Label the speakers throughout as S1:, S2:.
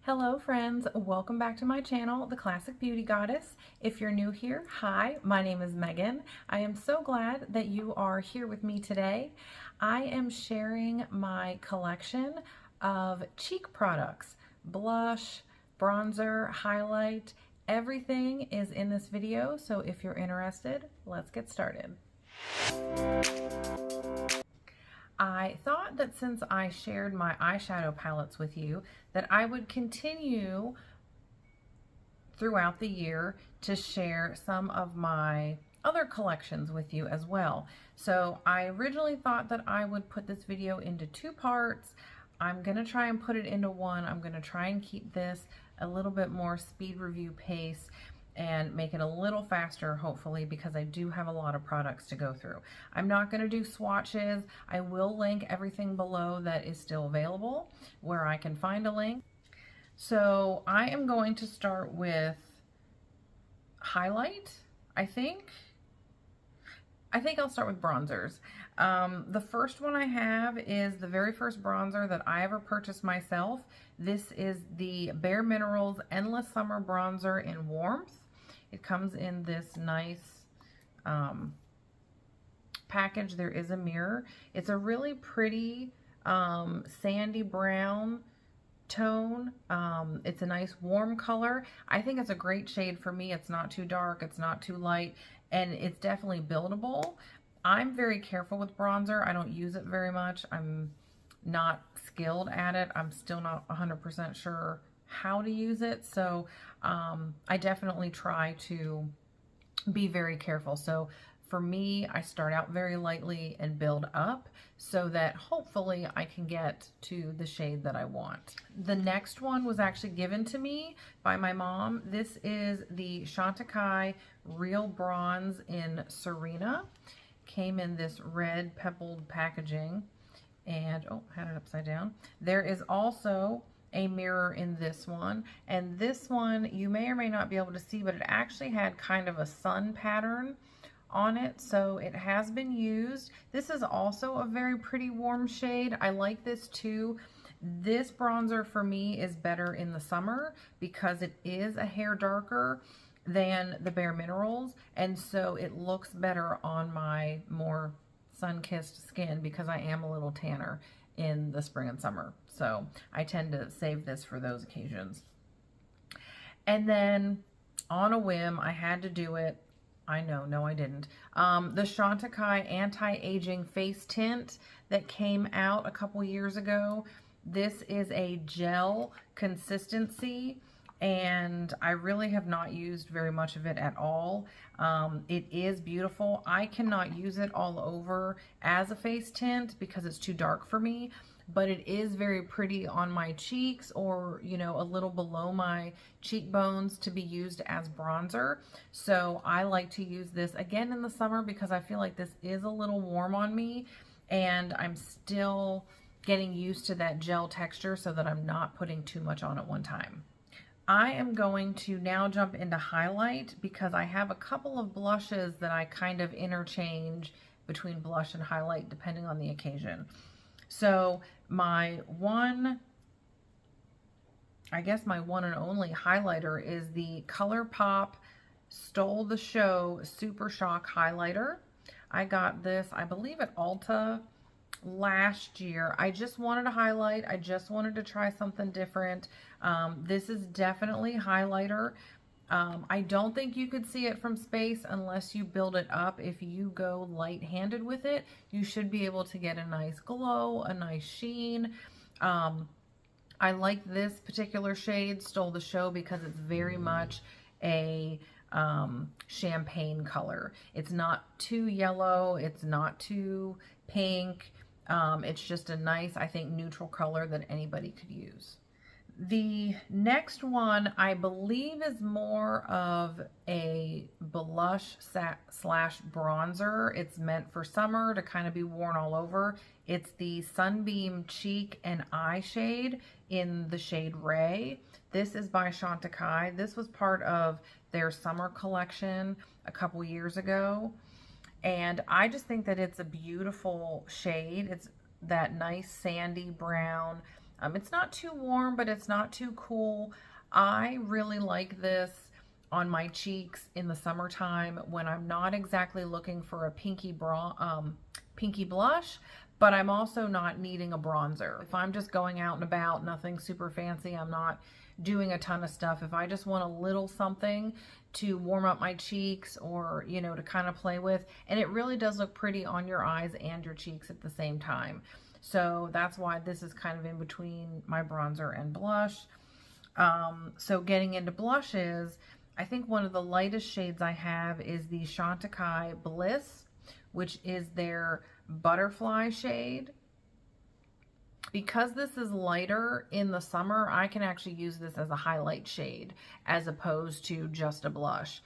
S1: Hello friends, welcome back to my channel, The Classic Beauty Goddess. If you're new here, hi, my name is Megan. I am so glad that you are here with me today. I am sharing my collection of cheek products, blush, bronzer, highlight, everything is in this video, so if you're interested, let's get started. I thought that since I shared my eyeshadow palettes with you, that I would continue throughout the year to share some of my other collections with you as well. So I originally thought that I would put this video into two parts. I'm going to try and put it into one. I'm going to try and keep this a little bit more speed review pace and make it a little faster, hopefully, because I do have a lot of products to go through. I'm not going to do swatches. I will link everything below that is still available where I can find a link. So I am going to start with highlight, I think I'll start with bronzers. The first one I have is the very first bronzer that I ever purchased myself. This is the Bare Minerals Endless Summer Bronzer in Warmth. It comes in this nice package. There is a mirror. It's a really pretty sandy brown tone. It's a nice warm color. I think it's a great shade for me. It's not too dark, it's not too light, and it's definitely buildable. I'm very careful with bronzer. I don't use it very much. I'm not skilled at it. I'm still not 100% sure how to use it, so I definitely try to be very careful. So for me, I start out very lightly and build up so that hopefully I can get to the shade that I want. The next one was actually given to me by my mom. This is the Chantecaille Real Bronze in Serena. Came in this red pebbled packaging, and oh, had it upside down. There is also a mirror in this one, and this one you may or may not be able to see, but it actually had kind of a sun pattern on it, so it has been used. This is also a very pretty warm shade. I like this too. This bronzer for me is better in the summer because it is a hair darker than the Bare Minerals, and so it looks better on my more sun-kissed skin because I am a little tanner in the spring and summer. So I tend to save this for those occasions. And then on a whim, I had to do it. I know, no I didn't. The Chantecaille Anti-Aging Face Tint that came out a couple years ago. This is a gel consistency, and I really have not used very much of it at all. It is beautiful. I cannot use it all over as a face tint because it's too dark for me, but it is very pretty on my cheeks or, you know, a little below my cheekbones to be used as bronzer. So I like to use this again in the summer because I feel like this is a little warm on me and I'm still getting used to that gel texture so that I'm not putting too much on at one time. I am going to now jump into highlight because I have a couple of blushes that I kind of interchange between blush and highlight depending on the occasion. So my one and only highlighter is the ColourPop Stole the Show Super Shock Highlighter. I got this, I believe, at Ulta last year. I just wanted a highlight. I just wanted to try something different. This is definitely highlighter. I don't think you could see it from space unless you build it up. If you go light-handed with it, you should be able to get a nice glow, a nice sheen. I like this particular shade, Stole the Show, because it's very much a champagne color. It's not too yellow. It's not too pink. It's just a nice, I think, neutral color that anybody could use. The next one, I believe, is more of a blush slash bronzer. It's meant for summer to kind of be worn all over. It's the Sunbeam Cheek and Eye shade in the shade Ray. This is by Chantecaille. This was part of their summer collection a couple years ago. And I just think that it's a beautiful shade. It's that nice sandy brown, It's not too warm, but it's not too cool. I really like this on my cheeks in the summertime when I'm not exactly looking for a pinky blush, but I'm also not needing a bronzer. If I'm just going out and about, nothing super fancy, I'm not doing a ton of stuff. If I just want a little something to warm up my cheeks or, you know, to kind of play with, and it really does look pretty on your eyes and your cheeks at the same time. So that's why this is kind of in between my bronzer and blush. So getting into blushes, I think one of the lightest shades I have is the Chantecaille Bliss, which is their butterfly shade. Because this is lighter in the summer, I can actually use this as a highlight shade as opposed to just a blush,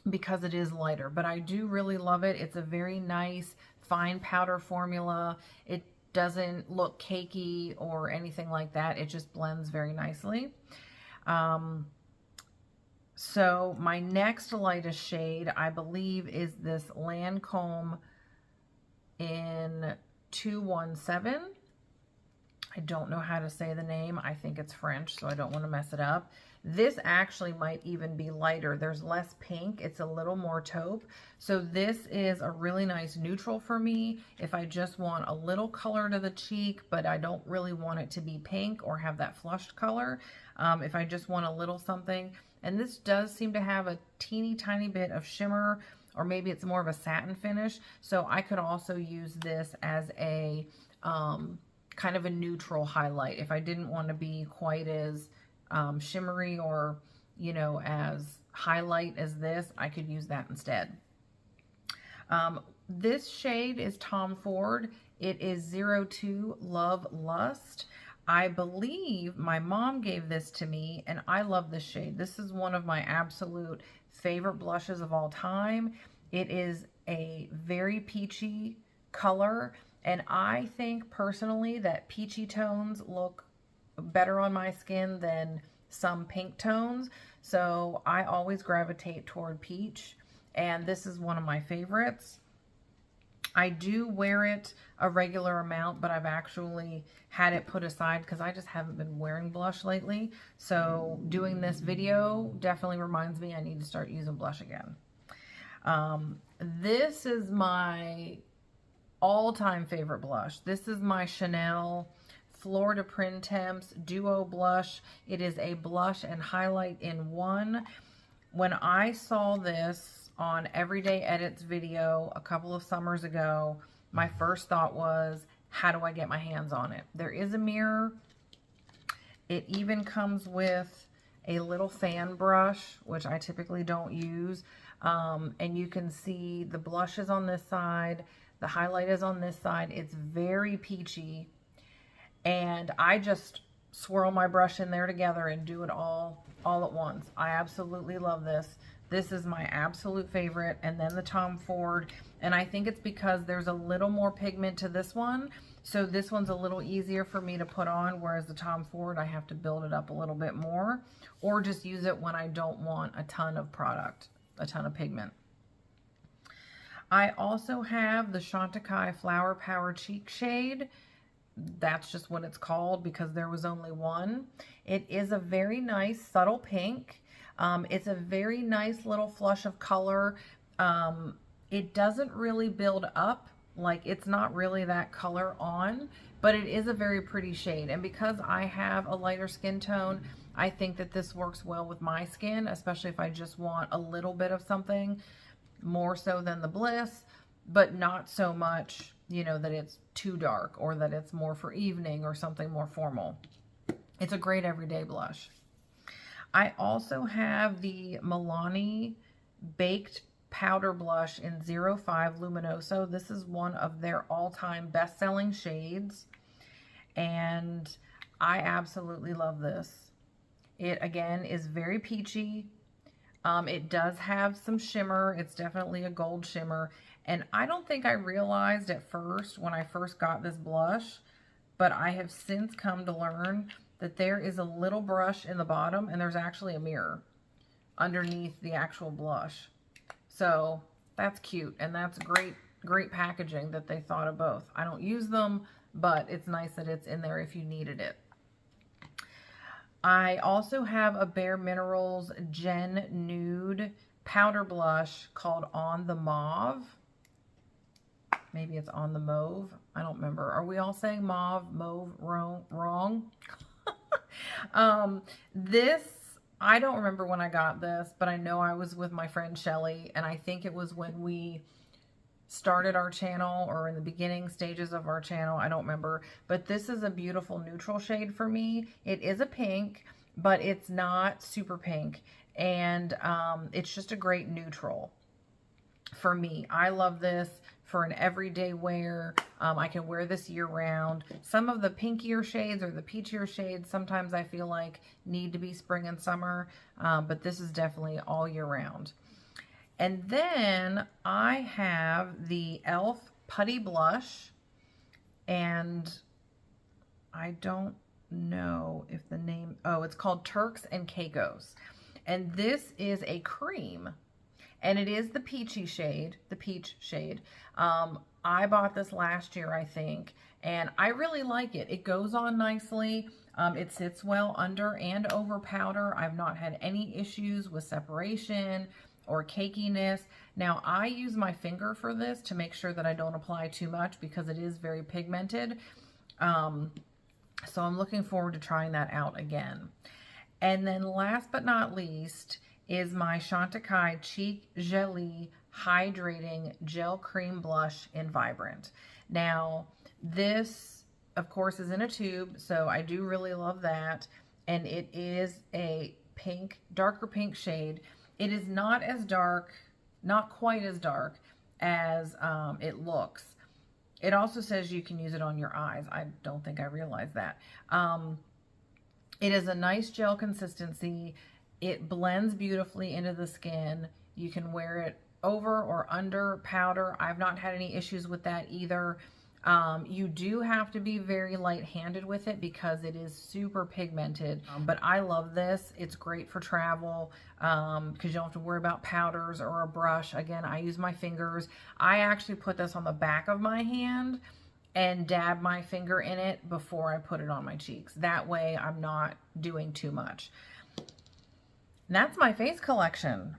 S1: because it is lighter. But I do really love it. It's a very nice fine powder formula. It doesn't look cakey or anything like that. It just blends very nicely. So my next lightest shade, I believe, is this Lancome in 217. I don't know how to say the name. I think it's French, so I don't want to mess it up. This actually might even be lighter. There's less pink. It's a little more taupe. So this is a really nice neutral for me if I just want a little color to the cheek, but I don't really want it to be pink or have that flushed color. If I just want a little something. And this does seem to have a teeny tiny bit of shimmer, or maybe it's more of a satin finish. So I could also use this as a kind of a neutral highlight if I didn't want to be quite as shimmery or, you know, as highlight as this. I could use that instead. This shade is Tom Ford. It is 02 Love Lust. I believe my mom gave this to me, and I love this shade. This is one of my absolute favorite blushes of all time. It is a very peachy color, and I think personally that peachy tones look better on my skin than some pink tones. So I always gravitate toward peach, and this is one of my favorites. I do wear it a regular amount, but I've actually had it put aside because I just haven't been wearing blush lately. So doing this video definitely reminds me I need to start using blush again. This is my all-time favorite blush. This is my Chanel Fleur de Printemps Duo Blush. It is a blush and highlight in one. When I saw this on Everyday Edits video a couple of summers ago, my first thought was, how do I get my hands on it? There is a mirror. It even comes with a little fan brush, which I typically don't use. And you can see the blush is on this side, the highlight is on this side. It's very peachy. And I just swirl my brush in there together and do it all at once. I absolutely love this. This is my absolute favorite. And then the Tom Ford. And I think it's because there's a little more pigment to this one. So this one's a little easier for me to put on, whereas the Tom Ford, I have to build it up a little bit more, or just use it when I don't want a ton of product, a ton of pigment. I also have the Chantecaille Flower Power Cheek shade. That's just what it's called because there was only one. It is a very nice subtle pink. It's a very nice little flush of color. It doesn't really build up, like it's not really that color on, but it is a very pretty shade. And because I have a lighter skin tone, I think that this works well with my skin, especially if I just want a little bit of something, more so than the Bliss, but not so much, you know, that it's too dark or that it's more for evening or something more formal. It's a great everyday blush. I also have the Milani Baked Powder Blush in 05 Luminoso. This is one of their all-time best-selling shades, and I absolutely love this. It, again, is very peachy. It does have some shimmer. It's definitely a gold shimmer, and I don't think I realized at first when I first got this blush, but I have since come to learn that there is a little brush in the bottom, and there's actually a mirror underneath the actual blush. So that's cute, and that's great packaging that they thought of both. I don't use them, but it's nice that it's in there if you needed it. I also have a Bare Minerals Gen Nude powder blush called On the Mauve. Maybe it's On the Mauve. I don't remember. Are we all saying mauve, mauve, wrong? This, I don't remember when I got this, but I know I was with my friend Shelly, and I think it was when we started our channel or in the beginning stages of our channel. I don't remember, but this is a beautiful neutral shade for me. It is a pink, but it's not super pink, and it's just a great neutral for me. I love this for an everyday wear. I can wear this year round. Some of the pinkier shades or the peachier shades sometimes I feel like need to be spring and summer, but this is definitely all year round. And then I have the e.l.f. Putty Blush, and I don't know if the name, oh, it's called Turks and Caicos. And this is a cream, and it is the peachy shade, the peach shade. I bought this last year, I think, and I really like it. It goes on nicely. It sits well under and over powder. I've not had any issues with separation or cakiness. Now, I use my finger for this to make sure that I don't apply too much because it is very pigmented. So I'm looking forward to trying that out again. And then last but not least is my Chantecaille Cheek Gelée Hydrating Gel Cream Blush in Vibrant. Now, this, of course, is in a tube, so I do really love that. And it is a pink, darker pink shade. It is not as dark, not quite as dark as it looks. It also says you can use it on your eyes. I don't think I realized that. It is a nice gel consistency. It blends beautifully into the skin. You can wear it over or under powder. I've not had any issues with that either. You do have to be very light-handed with it because it is super pigmented, but I love this. It's great for travel because you don't have to worry about powders or a brush. Again, I use my fingers. I actually put this on the back of my hand and dab my finger in it before I put it on my cheeks. That way I'm not doing too much. And that's my face collection.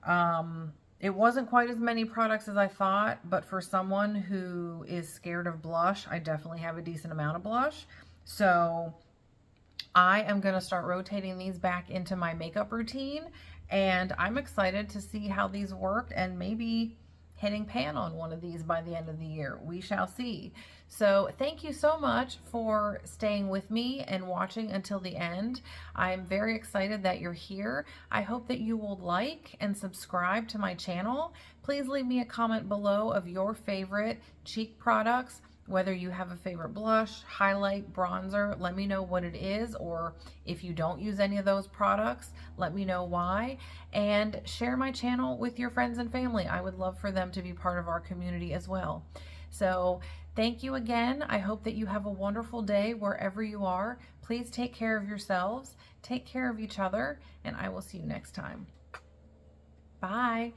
S1: It wasn't quite as many products as I thought, but for someone who is scared of blush, I definitely have a decent amount of blush. So I am going to start rotating these back into my makeup routine, and I'm excited to see how these work and maybe hitting pan on one of these by the end of the year. We shall see. So thank you so much for staying with me and watching until the end. I'm very excited that you're here. I hope that you will like and subscribe to my channel. Please leave me a comment below of your favorite cheek products, whether you have a favorite blush, highlight, bronzer. Let me know what it is, or if you don't use any of those products, let me know why. And share my channel with your friends and family. I would love for them to be part of our community as well. So thank you again. I hope that you have a wonderful day wherever you are. Please take care of yourselves, take care of each other, and I will see you next time. Bye.